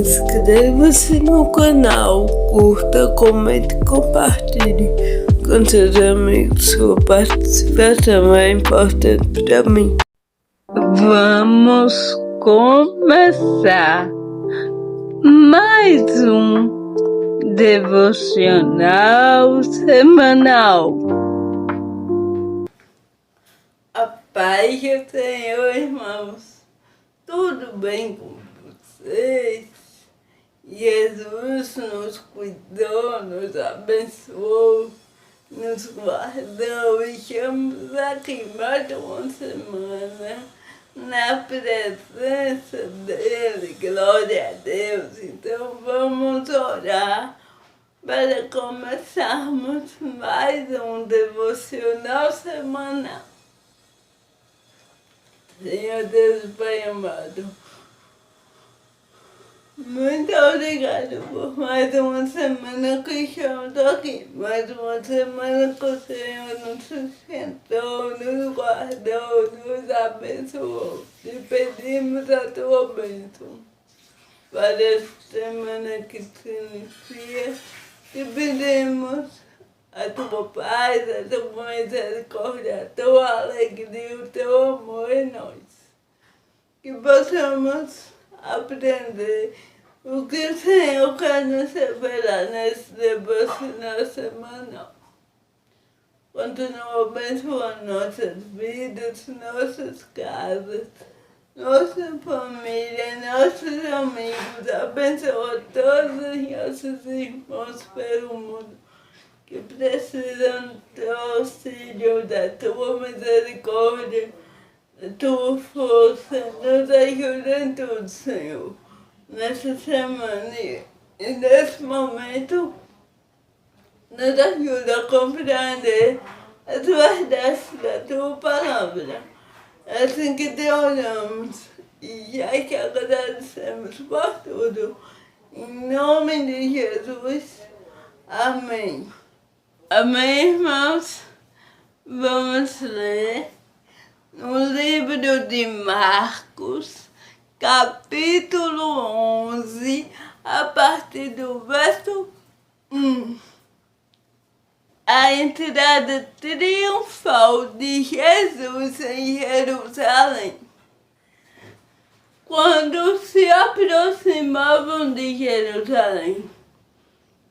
Inscreva-se no canal, curta, comente e compartilhe com seus amigos. Sua participação é importante para mim. Vamos começar mais um devocional semanal. A paz do Senhor, irmãos. Tudo bem com vocês? Jesus nos cuidou, nos abençoou, nos guardou e estamos aqui mais uma semana na presença dele. Glória a Deus. Então vamos orar para começarmos mais um devocional semanal. Senhor Deus, Pai amado, muito obrigado por mais uma semana que estamos aqui, mais uma semana que o Senhor nos sustentou, nos guardou, nos abençoou. Te pedimos a tua bênção para esta semana que se inicia. Te pedimos a tua paz, a tua misericórdia, a tua alegria, o teu amor em nós. Que possamos aprender o que o Senhor quer nos revelar nesse devocional semanal. Continua abençoando nossas vidas, nossas casas, nossa família, nossos amigos. Abençoa todos os nossos irmãos pelo mundo que precisam do auxílio da tua misericórdia, da tua força. Nos ajuda em tudo, Senhor, nessa semana e nesse momento. Nos ajuda a compreender as verdades da tua palavra. É assim que te oramos e já que agradecemos por tudo. Em nome de Jesus. Amém. Amém, irmãos? Vamos ler no livro de Marcos, capítulo 11, a partir do verso 1. A entrada triunfal de Jesus em Jerusalém. Quando se aproximavam de Jerusalém,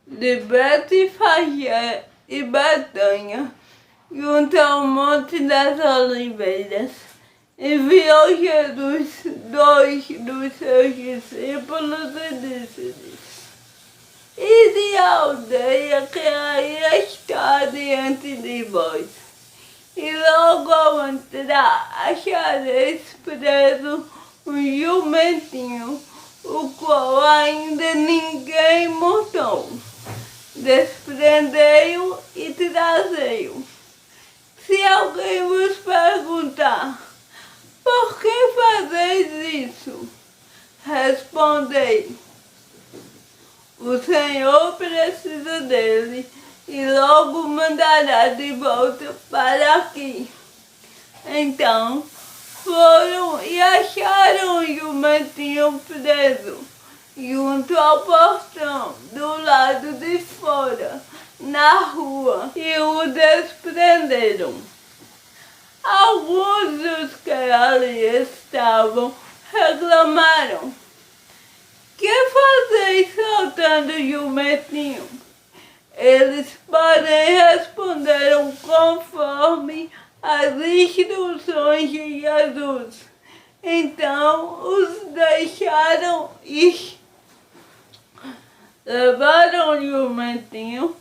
de Betfagé e Betânia, junto ao Monte das Oliveiras, enviou Jesus 2 dos seus discípulos e disse-lhes: Ide à aldeia que aí está diante de vós, e logo ao entrar achareis preso um jumentinho, o qual ainda ninguém montou. Desprendei-o e trazei-o. Se alguém vos perguntar, por que fazeis isso? Respondei: o Senhor precisa dele e logo mandará de volta para aqui. Então foram e acharam o jumentinho preso junto ao portão, do lado de fora, na rua, e o desprenderam. Alguns dos que ali estavam reclamaram: que fazeis soltando o jumentinho? Eles, porém, responderam conforme as instruções de Jesus. Então os deixaram ir. Levaram o jumentinho,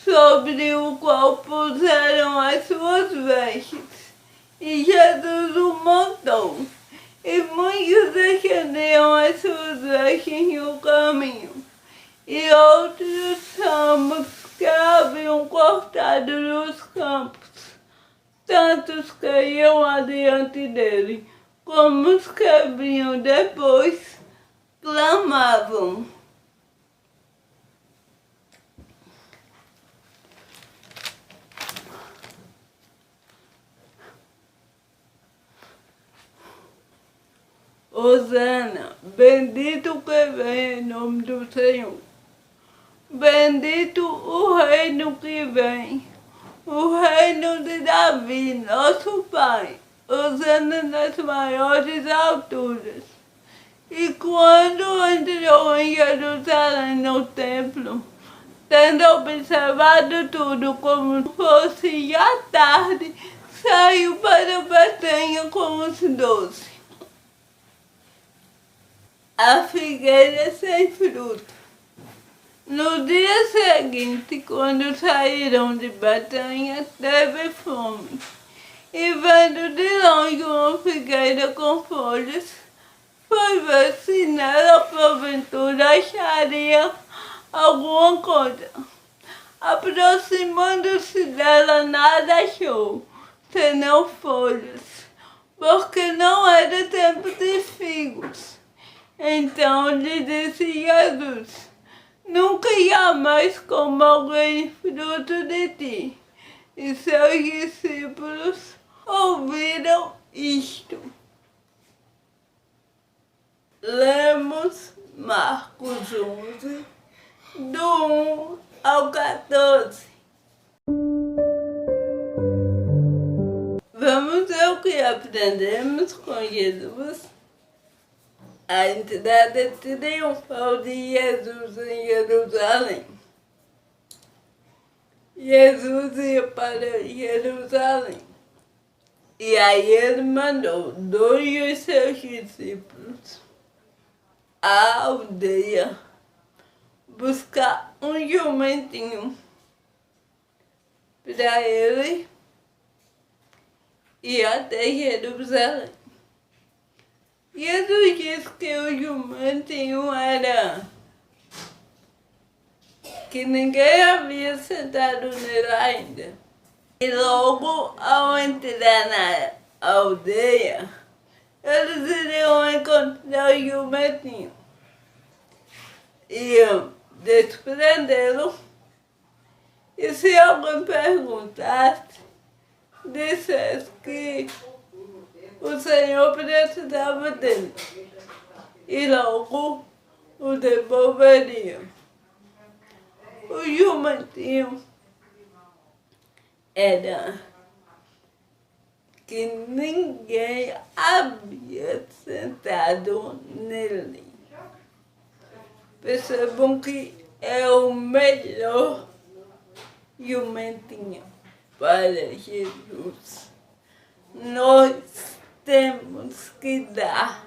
sobre o qual puseram as suas vestes, e Jesus o montou. E muitos estendiam as suas vestes no caminho, e outros ramos que haviam cortado nos campos. Tantos que iam adiante dele, como os que vinham depois, clamavam: Hosana, bendito que vem em nome do Senhor. Bendito o reino que vem, o reino de Davi, nosso Pai, usando nas maiores alturas. E quando entrou em Jerusalém no templo, tendo observado tudo como fosse já tarde, saiu para Betânia com os 12. A figueira sem fruto. No dia seguinte, quando saíram de Betânia, teve fome. E vendo de longe uma figueira com folhas, foi ver se nela porventura acharia alguma coisa. Aproximando-se dela, nada achou, senão folhas, porque não era tempo de figos. Então lhe disse Jesus: nunca jamais coma alguém fruto de ti. E seus discípulos ouviram isto. Lemos Marcos 11, do 1 ao 14. Vamos ver o que aprendemos com Jesus. A entrada triunfal de Jesus em Jerusalém. Jesus ia para Jerusalém. E aí ele mandou 2 de seus discípulos à aldeia buscar um jumentinho para ele ir até Jerusalém. Jesus disse que o jumentinho era que ninguém havia sentado nele ainda. E logo ao entrar na aldeia, eles iriam encontrar o jumentinho. Iam desprendê-lo. E se alguém perguntasse, dissesse que o Senhor precisava dele. E logo o devolveria. O jumentinho era que ninguém havia sentado nele. Percebam que é o melhor jumentinho para Jesus. Nós temos que dar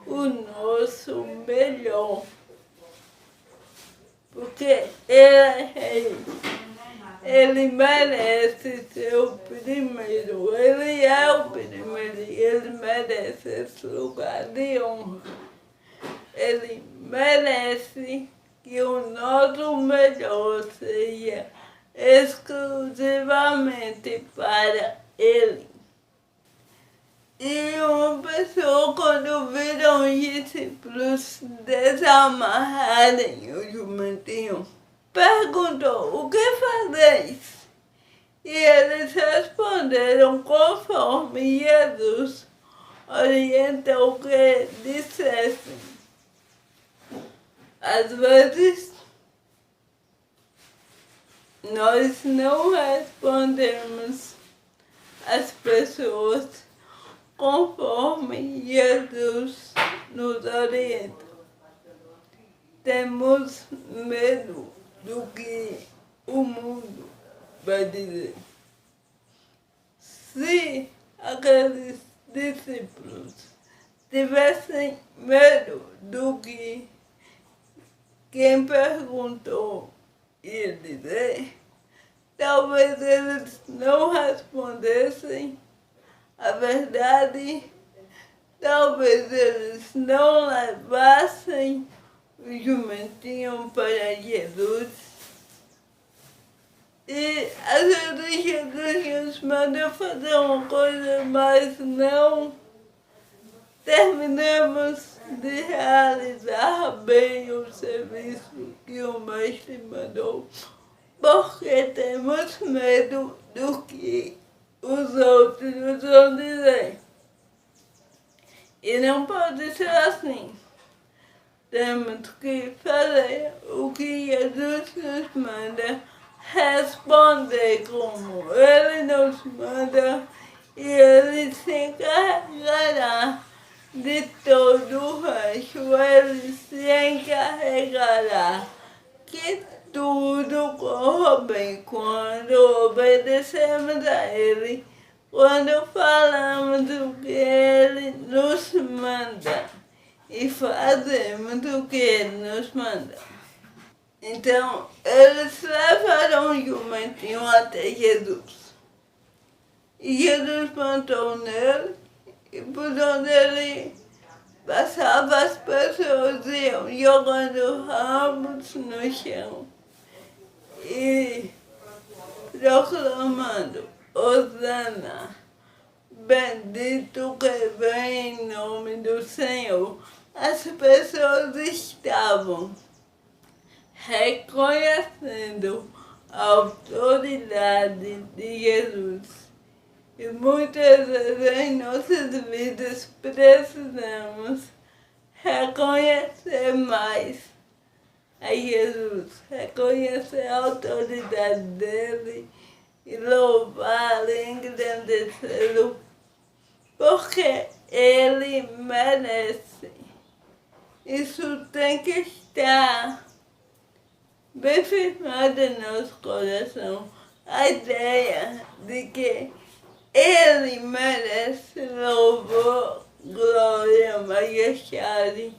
o nosso melhor, porque ele é rei. Ele merece ser o primeiro, ele é o primeiro e ele merece esse lugar de honra. Ele merece que o nosso melhor seja exclusivamente para ele. E uma pessoa, quando viram os discípulos desamarrarem o jumentinho, perguntou: o que fazeis? E eles responderam conforme Jesus orientou que dissessem. Às vezes, nós não respondemos às pessoas conforme Jesus nos orienta. Temos medo do que o mundo vai dizer. Se aqueles discípulos tivessem medo do que quem perguntou ia dizer, talvez eles não respondessem a verdade, talvez eles não levassem o jumentinho para Jesus. E às vezes Jesus nos manda fazer uma coisa, mas não terminamos de realizar bem o serviço que o mestre mandou, porque temos medo do que os outros vão dizer. E não pode ser assim. temos que fazer o que Jesus nos manda, responder como Ele nos manda, e Ele se encarregará de todo o resto. Ele se encarregará que tudo corra bem quando obedecemos a Ele, quando falamos o que Ele nos manda e fazemos o que Ele nos manda. Então, eles levaram o jumentinho até Jesus. E Jesus montou nele, e por onde ele passava, as pessoas iam jogando ramos no chão e proclamando: Hosana, bendito que vem em nome do Senhor. As pessoas estavam reconhecendo a autoridade de Jesus. E muitas vezes em nossas vidas precisamos reconhecer mais a Jesus, reconhecer a autoridade dele e louvá-lo e engrandecê-lo, porque ele merece. Isso tem que estar bem firmado em nosso coração, a ideia de que ele merece louvor, glória, majestade.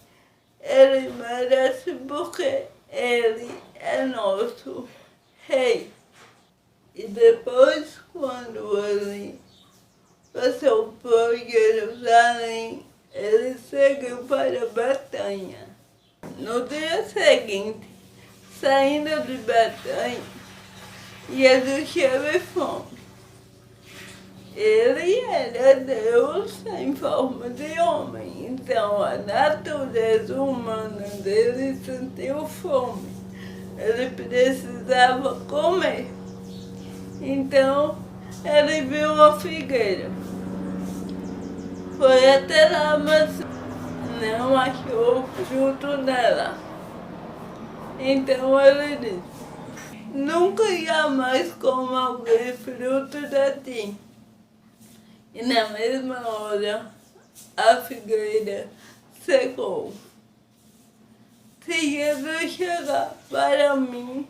Ele merece porque ele é nosso rei. E depois, quando ele passou por Jerusalém, ele seguiu para Betânia. No dia seguinte, saindo de Betânia, Jesus teve fome. Ele era Deus em forma de homem, então a natureza humana dele sentiu fome. Ele precisava comer. Então ele viu uma figueira. Foi até lá, mas não achou fruto nela. Então ele disse: nunca jamais coma alguém fruto de ti. E na mesma hora, a figueira secou. Se Jesus chegar para mim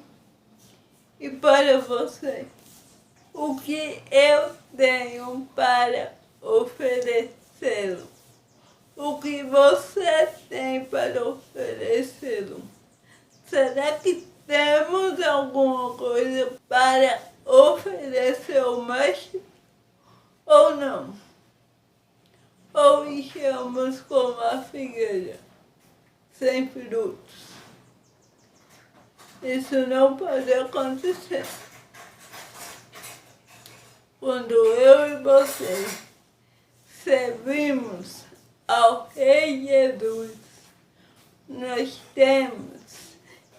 e para você, o que eu tenho para oferecê-lo? O que você tem para oferecê-lo? Será que temos alguma coisa para oferecer ao Mestre? Ou não? Ou estamos como a figueira, sem frutos? Isso não pode acontecer. Quando eu e você servimos ao Rei Jesus, nós temos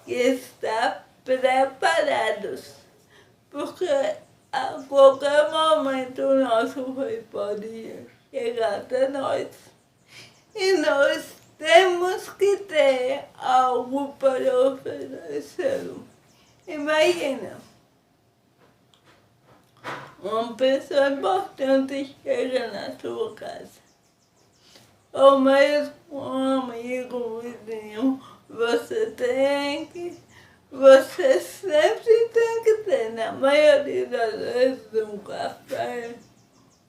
que estar preparados, porque a qualquer momento o nosso Rei pode chegar até nós. E nós temos que ter algo para oferecê-lo. Imagina, uma pessoa importante chega na sua casa, ou mesmo um amigo, um vizinho. Você sempre tem que ter, na maioria das vezes, um café,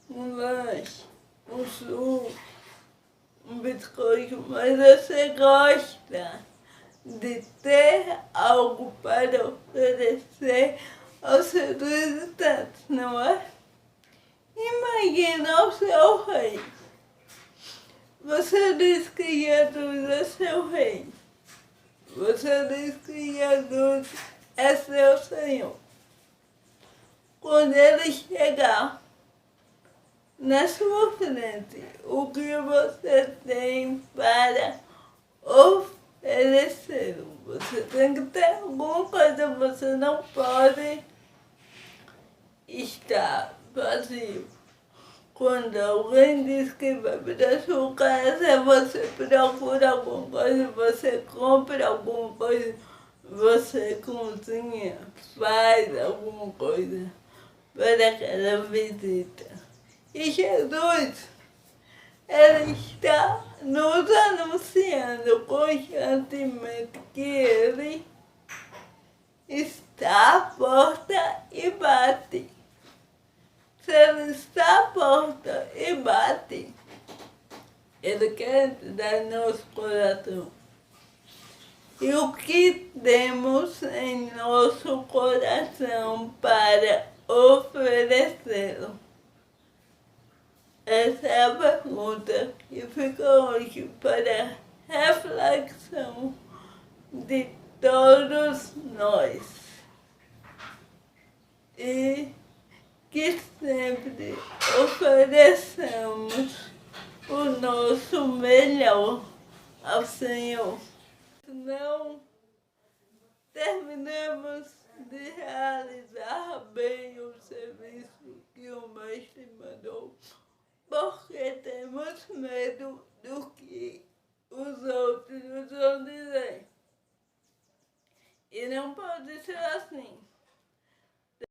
um lanche, um suco, um biscoito, mas você gosta de ter algo para oferecer aos seus visitantes, não é? Imagina o seu rei. Você diz que Jesus é seu rei. Você diz que Jesus é seu Senhor. Quando ele chegar na sua frente, o que você tem para oferecê-lo? Você tem que ter alguma coisa, você não pode estar vazio. Quando alguém diz que vai para sua casa, você procura alguma coisa, você compra alguma coisa, você cozinha, faz alguma coisa para aquela visita. E Jesus, ele está nos anunciando constantemente que ele está à porta e bate. Se ele está à porta e bate, ele quer entrar no nosso coração. E o que temos em nosso coração para oferecê-lo? Essa é a pergunta que fica hoje para reflexão de todos nós. E que sempre ofereçamos o nosso melhor ao Senhor. Não terminamos de realizar bem o serviço que o Mestre mandou, porque temos medo do que os outros vão dizer. E não pode ser assim.